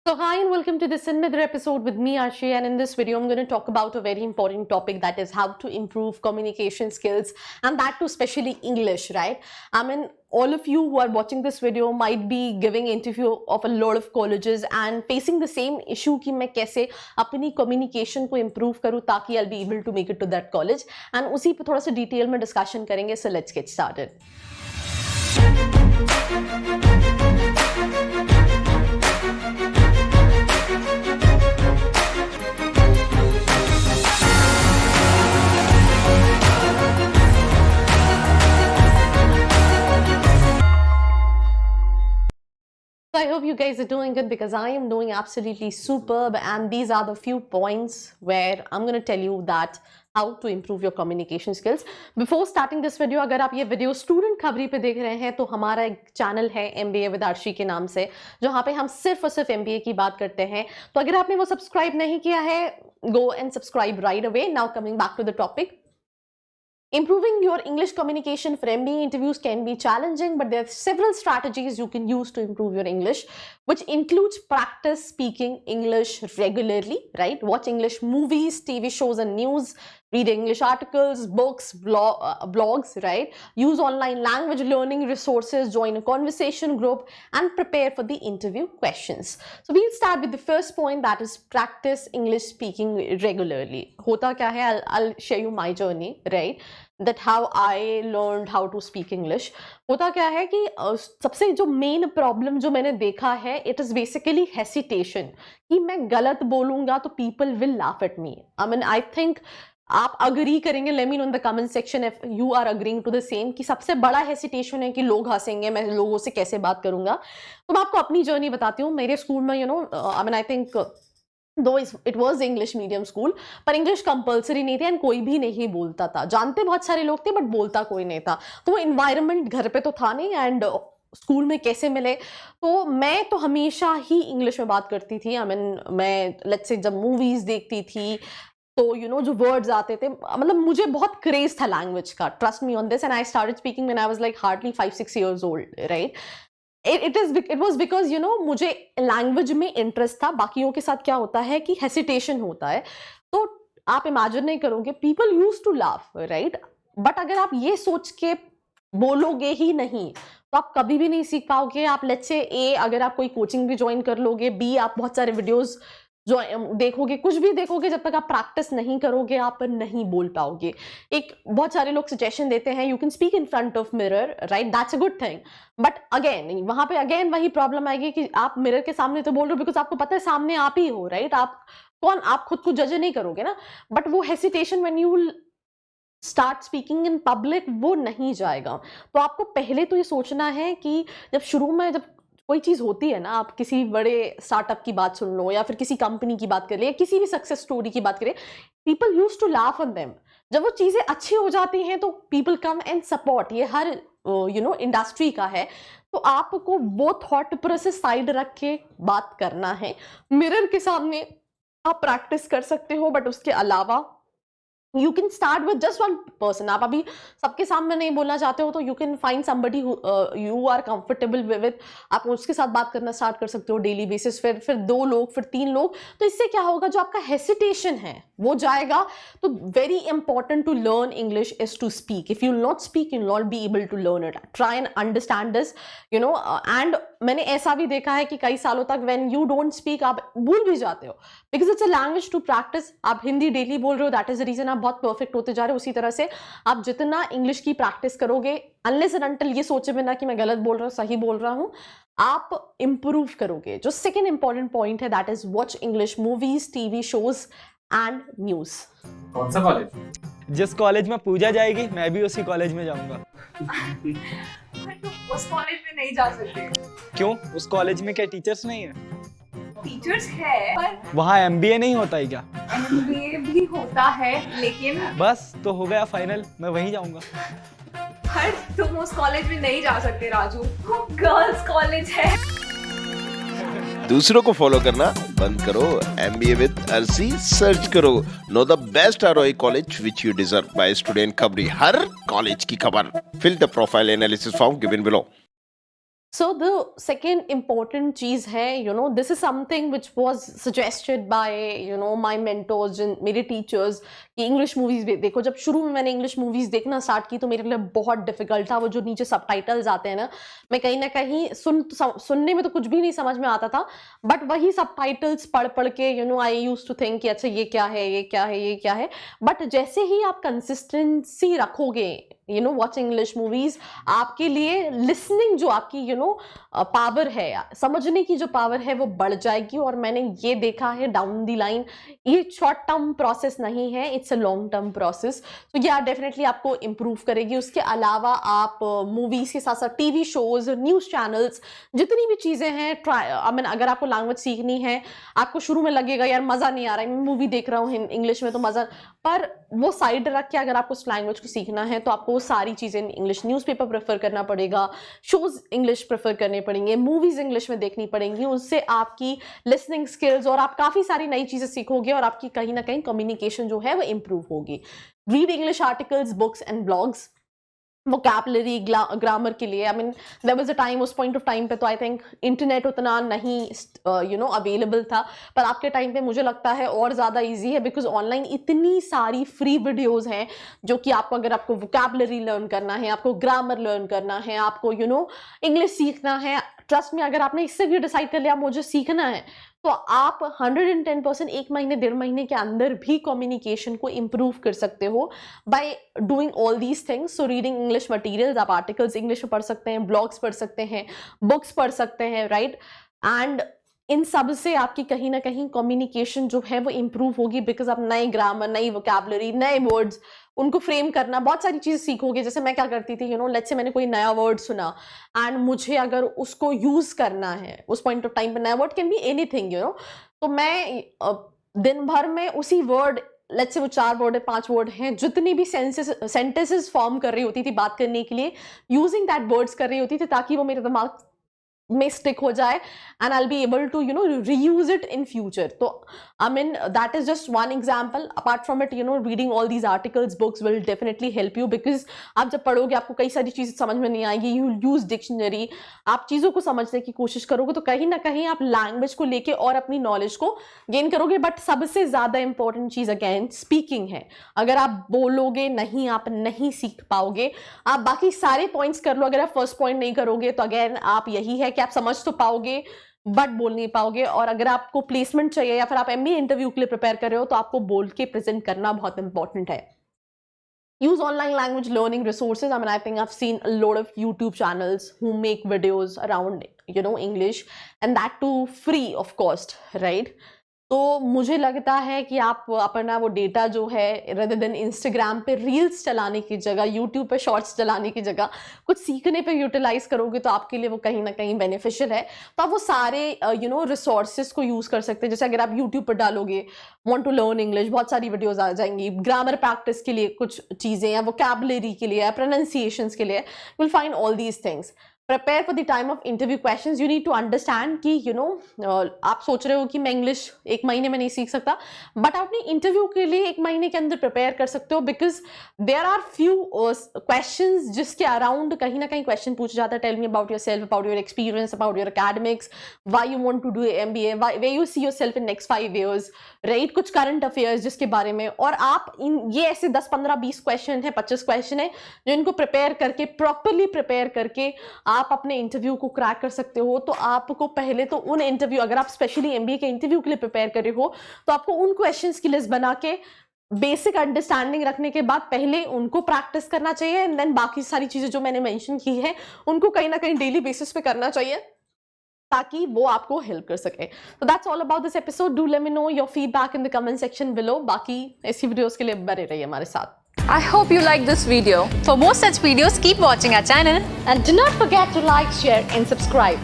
So hi and welcome to this another episode with me Arshi, and in this video I'm going to talk about a very important topic, that is how to improve communication skills, and that too especially English, right? I mean, all of you who are watching this video might be giving interview of a lot of colleges and facing the same issue कि मैं कैसे अपनी communication को improve करूँ ताकि I'll be able to make it to that college, and उसी पे थोड़ा सा डिटेल में discussion करेंगे. So let's get started. So I hope you guys are doing good, because I am doing absolutely superb, and these are the few points where I'm going to tell you that how to improve your communication skills. Before starting this video, अगर आप ये video student खबरी पे देख रहे हैं तो हमारा एक चैनल है MBA विद अर्शी के नाम से, जहाँ पे हम सिर्फ और सिर्फ MBA की बात करते हैं. तो अगर आपने वो सब्सक्राइब नहीं किया है, go and subscribe right away. Now coming back to the topic. Improving your English communication for MBA interviews can be challenging, but there are several strategies you can use to improve your English, which includes practice speaking English regularly, right? Watch English movies, TV shows and news, read English articles, books, blogs, right? Use online language learning resources, join a conversation group, and prepare for the interview questions. So we'll start with the first point, that is practice English speaking regularly. Hota kya hai? I'll share you my journey, right? That how I learned how to speak English. होता क्या है कि सबसे जो main problem जो मैंने देखा है, इट इज बेसिकली हेसिटेशन, कि मैं गलत बोलूंगा तो people will laugh at me. I mean, I think आप अग्री करेंगे. Let me know in the comment section if you are agreeing to the same, कि सबसे बड़ा हेसिटेशन है कि लोग हंसेंगे, मैं लोगों से कैसे बात करूंगा. तो मैं आपको अपनी जर्नी बताती हूँ. मेरे स्कूल में आई मीन, आई थिंक दो it was English medium school, पर इंग्लिश कंपलसरी नहीं थी एंड कोई भी नहीं बोलता था. जानते बहुत सारे लोग थे बट बोलता कोई नहीं था. तो वो इन्वायरमेंट घर पे तो था नहीं, एंड स्कूल में कैसे मिले. तो मैं तो हमेशा ही इंग्लिश में बात करती थी. आई मीन, मैं लेट्स से जब मूवीज देखती थी तो जो वर्ड्स आते थे, मतलब मुझे बहुत क्रेज था लैंग्वेज का. Trust me on this. And I started speaking when I was like hardly 5-6 years old, right? It was because मुझे लैंग्वेज में इंटरेस्ट था. बाकियों के साथ क्या होता है कि हेसिटेशन होता है. तो आप इमेजिन नहीं करोगे, people use to laugh, right? But अगर आप ये सोच के बोलोगे ही नहीं तो आप कभी भी नहीं सीख पाओगे. आप लेट्स से अगर आप कोई कोचिंग भी ज्वाइन कर लोगे, B आप बहुत सारे वीडियोस जो देखोगे, कुछ भी देखोगे, जब तक आप प्रैक्टिस नहीं करोगे आप नहीं बोल पाओगे. एक बहुत सारे लोग सजेशन देते हैं, you can speak in front of mirror, right? That's a good thing. But again वहां पे वही प्रॉब्लम आएगी कि आप मिरर के सामने तो बोल रहे हो बिकॉज आपको पता है सामने आप ही हो, राइट? आप खुद को जज नहीं करोगे ना. बट वो hesitation when you start speaking in public, वो नहीं जाएगा. तो आपको पहले तो ये सोचना है कि जब शुरू में जब कोई चीज होती है ना, आप किसी बड़े स्टार्टअप की बात सुन लो या फिर किसी कंपनी की बात कर ले या किसी भी सक्सेस स्टोरी की बात करें, people use to laugh on them. जब वो चीजें अच्छी हो जाती हैं तो पीपल कम एंड सपोर्ट. ये हर इंडस्ट्री का है. तो आपको वो थॉट प्रोसेस साइड रख के बात करना है. मिरर के सामने आप प्रैक्टिस कर सकते हो, बट उसके अलावा you can start with just one person. आप अभी सबके सामने नहीं बोलना चाहते हो तो you can find somebody you are comfortable with. आप उसके साथ बात करना स्टार्ट कर सकते हो डेली बेसिस. फिर 2 लोग, फिर 3 लोग. तो इससे क्या होगा, जो आपका हेसिटेशन है वो जाएगा. तो very important to learn English is to speak. If you not speak you not be able to learn it. Try and understand this, and मैंने ऐसा भी देखा है कि कई सालों तक व्हेन यू डोंट स्पीक आप भूल भी जाते हो, because it's a language to practice. आप हिंदी डेली बोल रहे हो, दैट इज द रीजन आप बहुत परफेक्ट होते जा रहे हो. उसी तरह से आप जितना इंग्लिश की प्रैक्टिस करोगे, अनलेस एंड अनटिल ये सोचे बिना कि मैं गलत बोल रहा हूँ, सही बोल रहा हूँ, आप इंप्रूव करोगे. जो सेकेंड इंपॉर्टेंट पॉइंट है, that is watch English movies, TV shows and news. कौन सा कॉलेज? जिस कॉलेज में पूजा जाएगी मैं भी उसी कॉलेज में जाऊंगा. उस कॉलेज में नहीं जा सकते. क्यों? उस कॉलेज में क्या टीचर्स नहीं है? टीचर्स है पर वहाँ MBA नहीं होता है क्या? MBA भी होता है, लेकिन बस तो हो गया फाइनल, मैं वहीं जाऊंगा. हर तुम उस कॉलेज में नहीं जा सकते राजू, वो गर्ल्स कॉलेज है. दूसरों को फॉलो करना बंद करो. MBA विद अर्शी सर्च करो. Know the best ROI college which you deserve by student Khabri. हर कॉलेज की खबर. Fill the profile analysis form given below. So the second important चीज़ है, this is something which was suggested by, my mentors and मेरे teachers, कि English movies देखो. जब शुरू में मैंने इंग्लिश मूवीज़ देखना स्टार्ट की तो मेरे लिए बहुत डिफिकल्ट था. वो जो नीचे सबटाइटल्स आते हैं ना, मैं कहीं ना कहीं सुनने में तो कुछ भी नहीं समझ में आता था, बट वही सबटाइटल्स पढ़ के आई यूज्ड टू थिंक कि अच्छा ये क्या है, ये क्या है, ये क्या है. बट जैसे ही आप कंसिस्टेंसी रखोगे वॉचिंग इंग्लिश मूवीज, आपके लिए लिसनिंग जो आपकी पावर है, समझने की जो पावर है, वो बढ़ जाएगी. और मैंने ये देखा है डाउन दी लाइन, ये शॉर्ट टर्म प्रोसेस नहीं है, it's a long term process. तो ये डेफिनेटली आपको इम्प्रूव करेगी. उसके अलावा आप मूवीज के साथ साथ टीवी शोज, न्यूज चैनल्स, जितनी भी चीजें हैं, अगर आपको लैंग्वेज सीखनी है, आपको शुरू में लगेगा यार मजा नहीं आ रहा है, मैं मूवी देख रहा हूँ इंग्लिश में तो मजा, पर वो साइड रख के अगर आपको उस लैंग्वेज को सीखना है तो आपको वो सारी चीजें इंग्लिश न्यूज़पेपर प्रेफर करना पड़ेगा, शोज इंग्लिश प्रेफर करने पड़ेंगे, मूवीज इंग्लिश में देखनी पड़ेंगी. उससे आपकी लिसनिंग स्किल्स और आप काफी सारी नई चीजें सीखोगे और आपकी कहीं ना कहीं कम्युनिकेशन जो है वो इंप्रूव होगी. Read English articles, books and blogs. Vocabulary, grammar के लिए, देयर वाज अ टाइम, उस पॉइंट ऑफ टाइम पे तो आई थिंक इंटरनेट उतना नहीं अवेलेबल था, पर आपके टाइम पे मुझे लगता है और ज़्यादा इजी है, बिकॉज ऑनलाइन इतनी सारी फ्री वीडियोस हैं जो कि आपको, अगर आपको वोकैबुलरी लर्न करना है, आपको ग्रामर लर्न करना है, आपको इंग्लिश सीखना है, ट्रस्ट में अगर आपने इससे भी डिसाइड कर लिया मुझे सीखना है, तो आप 110% 1 महीने 1.5 महीने के अंदर भी कम्युनिकेशन को इम्प्रूव कर सकते हो by doing all these things. So reading English materials, आप आर्टिकल्स इंग्लिश में पढ़ सकते हैं, ब्लॉग्स पढ़ सकते हैं, बुक्स पढ़ सकते हैं, राइट. एंड इन सब से आपकी कहीं ना कहीं कम्युनिकेशन जो है वो इम्प्रूव होगी, बिकॉज आप नए ग्रामर, नई वोकैबुलरी, नए वर्ड्स, उनको फ्रेम करना, बहुत सारी चीज़ें सीखोगे. जैसे मैं क्या करती थी, लेट्स से मैंने कोई नया वर्ड सुना एंड मुझे अगर उसको यूज करना है उस पॉइंट ऑफ टाइम पे, नया वर्ड कैन बी एनीथिंग, तो मैं दिन भर में उसी वर्ड, लेट्स से वो 4 वर्ड है, 5 वर्ड हैं, जितनी भी सेंटेंसेस फॉर्म कर रही होती थी बात करने के लिए, यूजिंग दैट वर्ड्स कर रही होती थी, ताकि वो मेरे दिमाग में स्टिक हो जाए and I'll be able to reuse it in future. So that is just one example. Apart from it, reading all these articles, books will definitely help you, because आप जब पढ़ोगे आपको कई सारी चीजें समझ में नहीं आएगी. You will use dictionary, आप चीजों को समझने की कोशिश करोगे तो कहीं ना कहीं आप लैंग्वेज को लेके और अपनी नॉलेज को गेन करोगे. बट सबसे ज्यादा इंपॉर्टेंट चीज अगेन स्पीकिंग है. अगर आप बोलोगे नहीं, आप नहीं सीख पाओगे. आप बाकी सारे पॉइंट्स कर लो, अगर आप फर्स्ट पॉइंट नहीं करोगे तो अगेन आप यही है कि आप समझ तो पाओगे बट बोल नहीं पाओगे. और अगर आपको प्लेसमेंट चाहिए या फिर आप एमबीए इंटरव्यू के लिए प्रिपेयर कर रहे हो तो आपको बोल के प्रेजेंट करना बहुत इंपॉर्टेंट है. Use online language learning resources. I think I've seen a lot of YouTube channels who make videos around English, and that too free of cost, right? तो मुझे लगता है कि आप अपना वो डेटा जो है, rather than इंस्टाग्राम पे रील्स चलाने की जगह, यूट्यूब पे शॉर्ट्स चलाने की जगह कुछ सीखने पे यूटिलाइज करोगे तो आपके लिए वो कहीं ना कहीं बेनिफिशियल है. तो आप वो सारे रिसोर्सेज को यूज कर सकते हैं. जैसे अगर आप यूट्यूब पर डालोगे वांट टू लर्न इंग्लिश, बहुत सारी वीडियोस आ जाएंगी. ग्रामर प्रैक्टिस के लिए कुछ चीजें, या वोकैबुलरी के लिए, या प्रोनाउंसिएशंस के लिए, you will find all these things. Prepare for the time of interview questions. You need to understand कि आप सोच रहे हो कि मैं इंग्लिश 1 महीने में नहीं सीख सकता, बट आप अपने इंटरव्यू के लिए 1 महीने के अंदर प्रिपेयर कर सकते हो, because there are few questions जिसके अराउंड कहीं ना कहीं क्वेश्चन पूछा जाता है. Tell me about yourself, about your experience, about your academics, why you want to do MBA, way you see yourself in next 5 years, right. कुछ current affairs जिसके बारे में. और आप ये ऐसे 10, 15, 20 क्वेश्चन है, 25 क्वेश्चन है जो इनको प्रिपेयर करके, प्रॉपरली प्रिपेयर करके आप अपने इंटरव्यू को क्रैक कर सकते हो. तो आपको पहले तो उन इंटरव्यू, अगर आप स्पेशली एमबीए के इंटरव्यू के लिए प्रिपेयर कर रहे हो तो आपको उन क्वेश्चंस की लिस्ट बना के बेसिक अंडरस्टैंडिंग रखने के बाद पहले उनको प्रैक्टिस करना चाहिए, एंड देन बाकी सारी चीजें जो मैंने मेंशन की है उनको कहीं ना कहीं डेली बेसिस पे करना चाहिए ताकि वो आपको हेल्प कर सके. तो that's all about this episode. Do let me know your feedback in the comment section below. बाकी ऐसी वीडियोस के लिए बने रहिए हमारे साथ. I hope you like this video. For more such videos, keep watching our channel. And do not forget to like, share and subscribe.